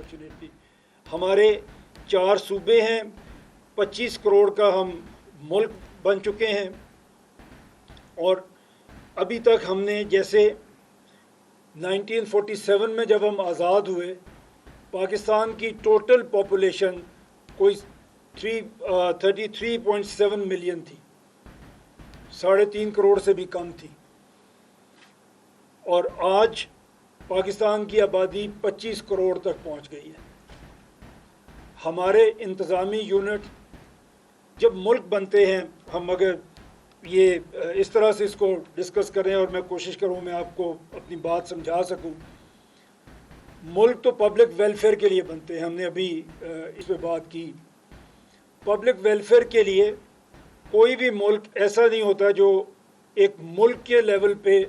Unfortunately. हमारे 4 सूबे हैं, 25 करोड़ का हम मुल्क बन चुके हैं, और अभी तक हमने जैसे 1947 में जब हम आज़ाद हुए, पाकिस्तान की टोटल पॉपुलेशन कोई 33.7 मिलियन थी, 3.5 करोड़ से भी कम थी, और आज पाकिस्तान की आबादी 25 करोड़ तक पहुंच गई है। हमारे इंतज़ामी यूनिट जब मुल्क बनते हैं, हम अगर ये इस तरह से इसको डिस्कस करें और मैं कोशिश करूं मैं आपको अपनी बात समझा सकूं, मुल्क तो पब्लिक वेलफेयर के लिए बनते हैं। हमने अभी इस पर बात की। पब्लिक वेलफेयर के लिए कोई भी मुल्क ऐसा नहीं होता जो एक मुल्क के लेवल पे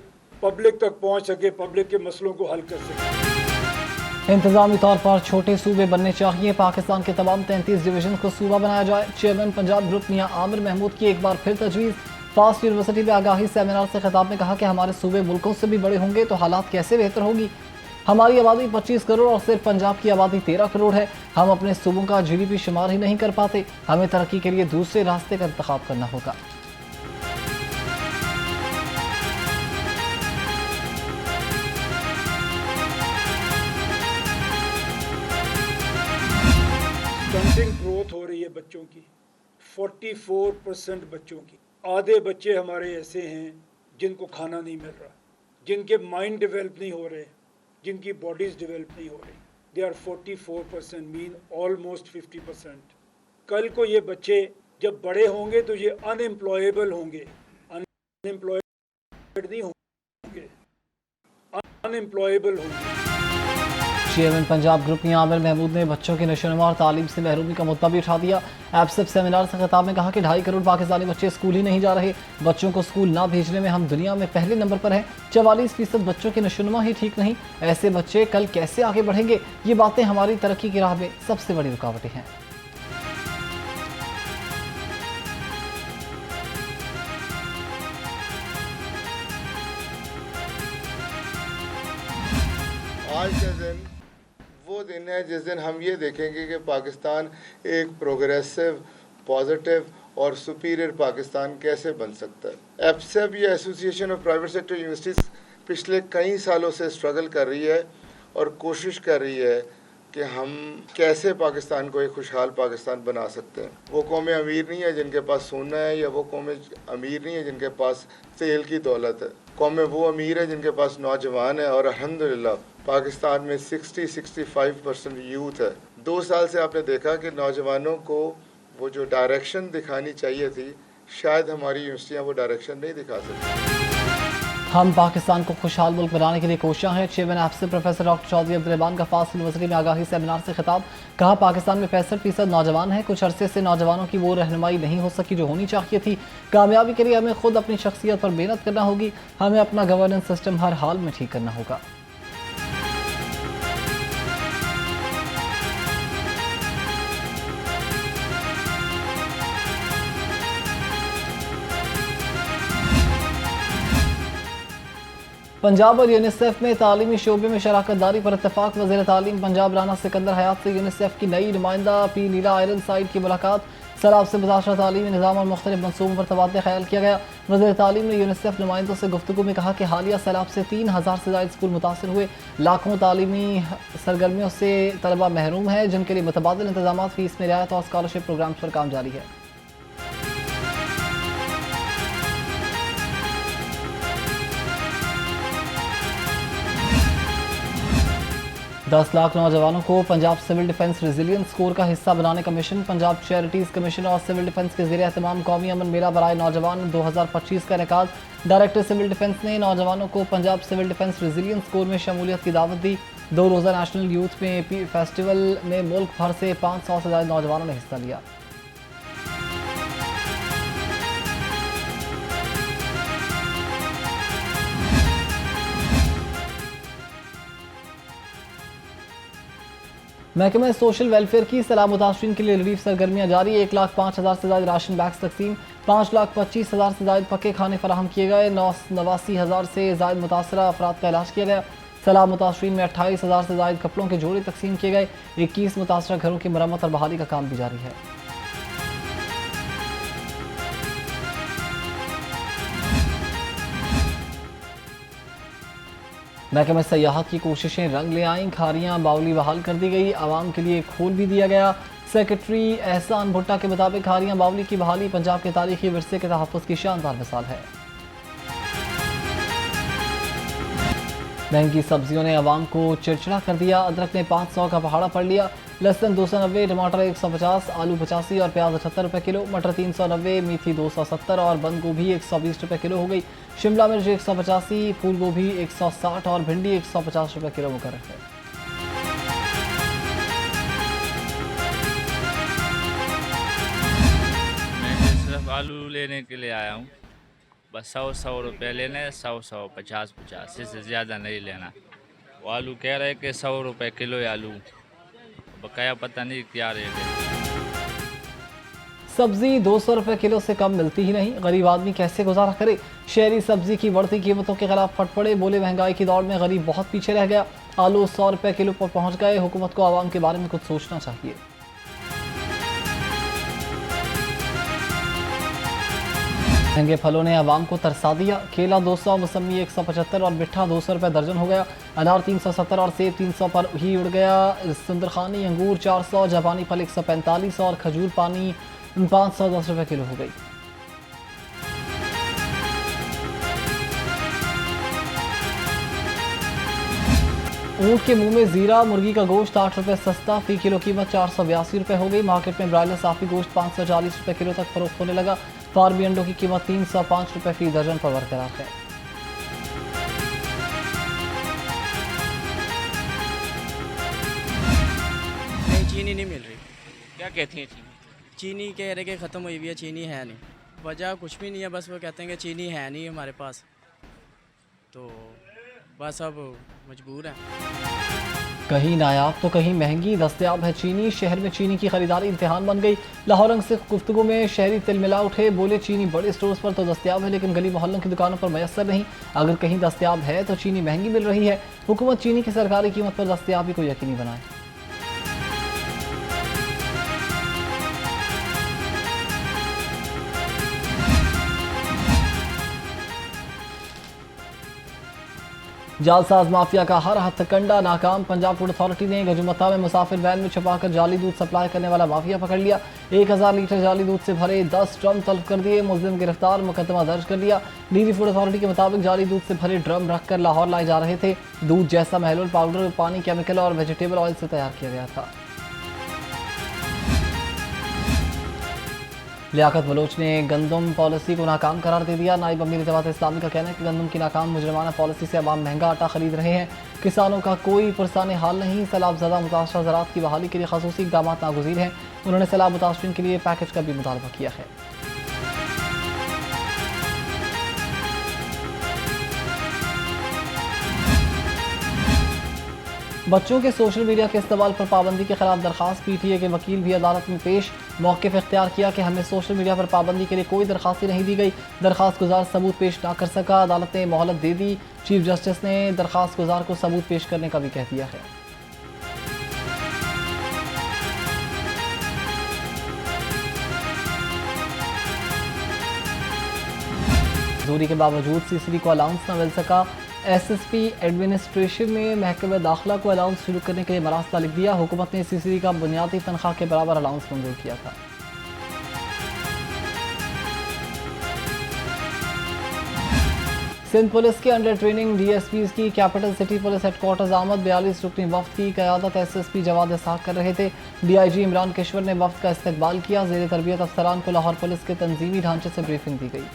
पब्लिक तक पहुंच सके, पब्लिक के मसलों को हल कर सके। इंतजामी तौर पर छोटे सूबे बनने चाहिए, पाकिस्तान के तमाम 33 डिवीजन को सूबा बनाया जाए। चेयरमैन पंजाब ग्रुप मियां आमिर महमूद की एक बार फिर तजवीज़। फास्ट यूनिवर्सिटी में आगाही सेमिनार से खिताब में कहा कि हमारे सूबे मुल्कों से भी बड़े होंगे तो हालात कैसे बेहतर होगी। हमारी आबादी 25 करोड़ और सिर्फ पंजाब की आबादी 13 करोड़ है। हम अपने सूबों का GDP शुमार ही नहीं कर पाते। हमें तरक्की के लिए दूसरे रास्ते का इंतखाब करना होगा। स्टंटिंग ग्रोथ हो रही है बच्चों की, 44% बच्चों की। आधे बच्चे हमारे ऐसे हैं जिनको खाना नहीं मिल रहा, जिनके माइंड डेवलप नहीं हो रहे, जिनकी बॉडीज़ डेवलप नहीं हो रही। They are 44%, mean almost 50%। कल को ये बच्चे जब बड़े होंगे तो ये अनएम्प्लॉयबल होंगे, अनएम्प्लॉयड नहीं होंगे, अनएम्प्लॉयबल होंगे। चेयरमैन पंजाब ग्रुप मियां आमिर महमूद ने बच्चों की नशोनुमा और तालीम से महरूमी का मुद्दा भी उठा दिया। एप्सप सेमिनार से खिताब में कहा कि 2.5 करोड़ पाकिस्तानी बच्चे स्कूल ही नहीं जा रहे। बच्चों को स्कूल ना भेजने में हम दुनिया में पहले नंबर पर हैं। 44% बच्चों की नशोनुमा ही ठीक नहीं, ऐसे बच्चे कल कैसे आगे बढ़ेंगे? ये बातें हमारी तरक्की की राह में सबसे बड़ी रुकावटें हैं। आज का दिन वो दिन है जिस दिन हम ये देखेंगे कि पाकिस्तान एक प्रोग्रेसिव, पॉजिटिव और सुपीरियर पाकिस्तान कैसे बन सकता है। एप्सप या association of private sector universities पिछले कई सालों से स्ट्रगल कर रही है और कोशिश कर रही है कि हम कैसे पाकिस्तान को एक खुशहाल पाकिस्तान बना सकते हैं। वो कौमें अमीर नहीं है जिनके पास सोना है, या वो कौमें अमीर नहीं है जिनके पास तेल की दौलत है। कौमें वो अमीर है जिनके पास नौजवान है, और अल्हम्दुलिल्लाह पाकिस्तान में 60-65% यूथ है। 2 साल से आपने देखा कि नौजवानों को वो जो डायरेक्शन दिखानी चाहिए थी, शायद हमारी यूनिवर्सिटियाँ वो डायरेक्शन नहीं दिखा सकती। हम पाकिस्तान को खुशहाल मुल्क बनाने के लिए कोशियां हैं। चेयरमैन एप्सप प्रोफेसर डॉक्टर चौधरी अब्दुर्रहमान का फास्ट यूनिवर्सिटी में आगाही सेमिनार से खिताब। कहा पाकिस्तान में 65% नौजवान हैं। कुछ अरसे से नौजवानों की वो रहनुमाई नहीं हो सकी जो होनी चाहिए थी। कामयाबी के लिए हमें खुद अपनी शख्सियत पर मेहनत करना होगी। हमें अपना गवर्नेंस सिस्टम हर हाल में ठीक करना होगा। पंजाब और यूनिसेफ में तालीमी शोबे में शराकत दारी पर इत्तफाक। वज़ीर तालीम पंजाब राना सिकंदर हयात से यूनिसेफ की नई नुमाइंदा पी नीला आयरन साइड की मुलाकात। सैलाब से मुतासरा तालीमी निज़ाम और मुख्तलिफ मनसूबों पर तबादला ख्याल किया गया। वज़ीर तालीम ने यूनिसेफ नुमाइंदों से गुफ्तगू में कहा कि हालिया सैलाब से 3000 से ज़ायद स्कूल मुतासर हुए। लाखों तालीमी सरगर्मियों से तलबा महरूम है, जिनके लिए मुतबादिल इंतजाम, फीस में रियायत और स्कॉलरशिप प्रोग्राम्स पर काम जारी है। 10 लाख नौजवानों को Punjab civil defence resilience corps का हिस्सा बनाने का मिशन। पंजाब चैरिटीज़ कमीशन और सिविल डिफेंस के ज़रिए एहतमाम कौमी अमन मेला बराए नौजवान 2025 का इनेकाद। डायरेक्टर सिविल डिफेंस ने नौजवानों को Punjab civil defence resilience corps में शमूलियत की दावत दी। 2 रोज़ा नेशनल यूथ में फेस्टिवल में मुल्क भर से 500 से ज़्यादा नौजवानों ने हिस्सा लिया। महकमे सोशल वेलफेयर की सलाह मुतासरीन के लिए रिलीफ सरगर्मियाँ जारी। 1,05,000 से ज़्यादा राशन बैग्स तकसीम। 5,25,000 से ज़्यादा पक्के खाने फराहम किए गए। 89,000 से ज़्यादा मुतासरा अफराद का इलाज किया गया। सैलाब मुतासरीन में 28,000 से ज़ायद कपड़ों के जोड़े तकसीम किए गए। 21 मुतासरा घरों की मरम्मत और बहाली का काम भी जारी है। महकमा सयाहत की कोशिशें रंग ले आईं। खारियां बावली बहाल कर दी गई। आवाम के लिए खोल भी दिया गया। सेक्रेटरी एहसान भुट्टा के मुताबिक खारियां बावली की बहाली पंजाब के तारीखी विरसे के तहफ़्फ़ुज़ की शानदार मिसाल है। महंगी सब्जियों ने अवाम को चिड़चिड़ा कर दिया। अदरक ने 500 का पहाड़ा पड़ लिया। लहसुन 290, टमाटर 150, आलू 85 और प्याज 78 रुपये किलो। मटर 390, मेथी 270 और बंद गोभी 120 रुपये किलो हो गई। शिमला मिर्च 185, फूल गोभी 160 और भिंडी 150 रुपये किलो मुकर्रर है। मैं सिर्फ आलू लेने के लिए आया हूँ। बस 100 रुपये लेने, 100 50 इससे ज़्यादा नहीं लेना। वो आलू कह रहे कि 100 रुपये किलो है आलू, बकाया पता नहीं क्या रेट है। सब्जी 200 रुपये किलो से कम मिलती ही नहीं। गरीब आदमी कैसे गुजारा करे। शहरी सब्जी की बढ़ती कीमतों के खिलाफ फट पड़े। बोले महंगाई की दौड़ में गरीब बहुत पीछे रह गया। आलू 100 रुपये किलो पर पहुंच गए। हुकूमत को आवाम के बारे में कुछ सोचना चाहिए। महंगे फलों ने आवाम को तरसा दिया। केला 200, मौसमी 175 और मिठा 200 रुपये दर्जन हो गया। अनार 370 और सेब 300 पर ही उड़ गया। सुंदरखानी अंगूर 400, जापानी फल 145 और खजूर पानी 510 रुपये किलो हो गई। ऊँट के मुंह में जीरा। मुर्गी का गोश्त 8 रुपये सस्ता। फी किलो कीमत 482 रुपये हो गई। मार्केट में ब्रायलर साफी गोश्त 540 रुपये किलो तक फरोख्त होने लगा। फार्मी अंडों की कीमत 305 रुपये फी दर्जन पर बरकरार है। नहीं, चीनी नहीं मिल रही। क्या कहती हैं चीनी? चीनी कह रहे कि ख़त्म हुई हुई है, चीनी है नहीं। वजह कुछ भी नहीं है, बस वो कहते हैं कि चीनी है नहीं हमारे पास, तो बस अब मजबूर हैं। कहीं नायाब तो कहीं महंगी दस्तयाब है चीनी। शहर में चीनी की खरीदारी इम्तिहान बन गई। लाहौर रंग से गुफ्तगू में शहरी तिलमिला उठे। बोले चीनी बड़े स्टोर्स पर तो दस्तयाब है, लेकिन गली मोहल्लों की दुकानों पर मैसर नहीं। अगर कहीं दस्तयाब है तो चीनी महंगी मिल रही है। हुकूमत चीनी की सरकारी कीमत पर दस्तयाबी को यकीनी बनाए। जालसाज माफिया का हर हथकंडा नाकाम। पंजाब फूड अथॉरिटी ने गजुमता में मुसाफिर वैन में छुपाकर जाली दूध सप्लाई करने वाला माफिया पकड़ लिया। 1000 लीटर जाली दूध से भरे 10 ड्रम तलब कर दिए। मुलजिम गिरफ्तार, मुकदमा दर्ज कर लिया। नीरी फूड अथॉरिटी के मुताबिक जाली दूध से भरे ड्रम रखकर लाहौर लाए जा रहे थे। दूध जैसा महलूल पाउडर पानी, केमिकल और वेजिटेबल ऑयल से तैयार किया गया था। लियाकत बलोच ने गंदम पॉलिसी को नाकाम करार दे दिया। नाइब अमीर जमात इस्लामी का कहना है कि गंदम की नाकाम मुजरमाना पॉलिसी से अवाम महंगा आटा खरीद रहे हैं। किसानों का कोई पुरसाने हाल नहीं। सैलाब ज़दा मुतासरा ज़राअत की बहाली के लिए खसूसी इक़दाम नागुज़ीर हैं। उन्होंने सैलाब मुतासरीन के लिए पैकेज का भी मुतालबा किया है। बच्चों के सोशल मीडिया के इस्तेमाल पर पाबंदी के खिलाफ दरखास्त। पीटीए के वकील भी अदालत में पेश। मौक़िफ़ इख्तियार किया कि हमें सोशल मीडिया पर पाबंदी के लिए कोई दरखास्त नहीं दी गई। दरखास्त गुजार सबूत पेश ना कर सका, अदालत ने मोहलत दे दी। चीफ जस्टिस ने दरखास्त गुजार को सबूत पेश करने का भी कह दिया है। दूरी के बावजूद सीसीडी को अलाउंस न मिल सका। एसएसपी एडमिनिस्ट्रेशन ने महकमे दाखिला को अलाउंस शुरू करने के लिए मरास्ता लिख दिया। हुकूमत ने सीसीडी का बुनियादी तनख्वाह के बराबर अलाउंस मंजूर किया था। सिंध पुलिस के अंडर ट्रेनिंग डीएसपीज की कैपिटल सिटी पुलिस हेडक्वार्टर्स आमद। 42 रुकनी वफ्द की क़यादत एसएसपी जवाद इसहाक कर रहे थे। डीआईजी इमरान केशवर ने वफ्द का इस्तकबाल किया। ज़ेर तरबियत अफसरान को लाहौर पुलिस के तंजीमी ढांचे से ब्रीफिंग दी गई।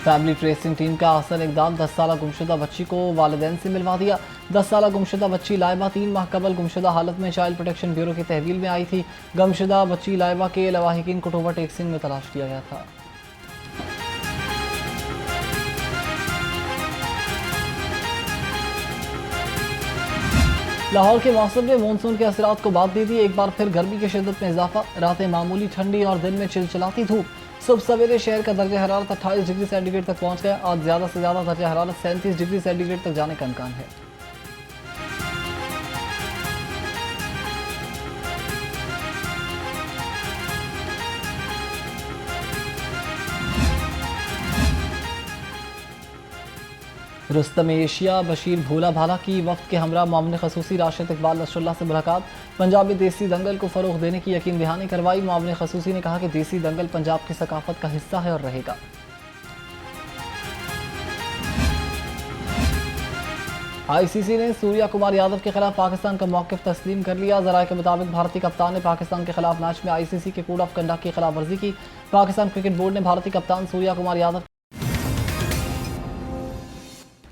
फैमिली ट्रेसिंग टीम का आसन इकदाम। 10 साल गुमशुदा बच्ची को वालिदैन से मिलवा दिया। 10 साल गुमशुदा बच्ची लाइबा 3 माह कबल गुमशुदा हालत में चाइल्ड प्रोटेक्शन ब्यूरो की तहवील में आई थी। गुमशुदा बच्ची लाइबा के लवाहिकीन को टोबा टेक्सिंग में तलाश किया गया था। लाहौर के मौसम में मानसून के असरात को बात दे दी। एक बार फिर गर्मी की शिद्दत में इजाफा, रातें मामूली ठंडी और दिन में चिलचिलाती धूप। सुबह सवेरे शहर का दर्जा हरारत 28 डिग्री सेंटीग्रेड तक पहुंच गया। आज ज़्यादा से ज़्यादा दर्जा हरारत 37 डिग्री सेंटीग्रेड तक जाने का इम्कान है। रुस्तम एशिया बशीर भोला भाला की वफ्द के हमरा मामले खसूसी राशिद इकबाल नसरुल्लाह से मुलाकात। पंजाब में देसी दंगल को फ़रोग़ देने की यकीन दहानी करवाई। मामले खसूसी ने कहा कि देसी दंगल पंजाब की सकाफत का हिस्सा है और रहेगा। ICC ने सूर्या कुमार यादव के खिलाफ पाकिस्तान का मौक़िफ़ तस्लीम कर लिया। ज़राए के मुताबिक भारतीय कप्तान ने पाकिस्तान के खिलाफ मैच में ICC के कोड ऑफ कंडक्ट की खिलाफ वर्जी की। पाकिस्तान क्रिकेट बोर्ड ने भारतीय कप्तान सूर्या कुमार यादव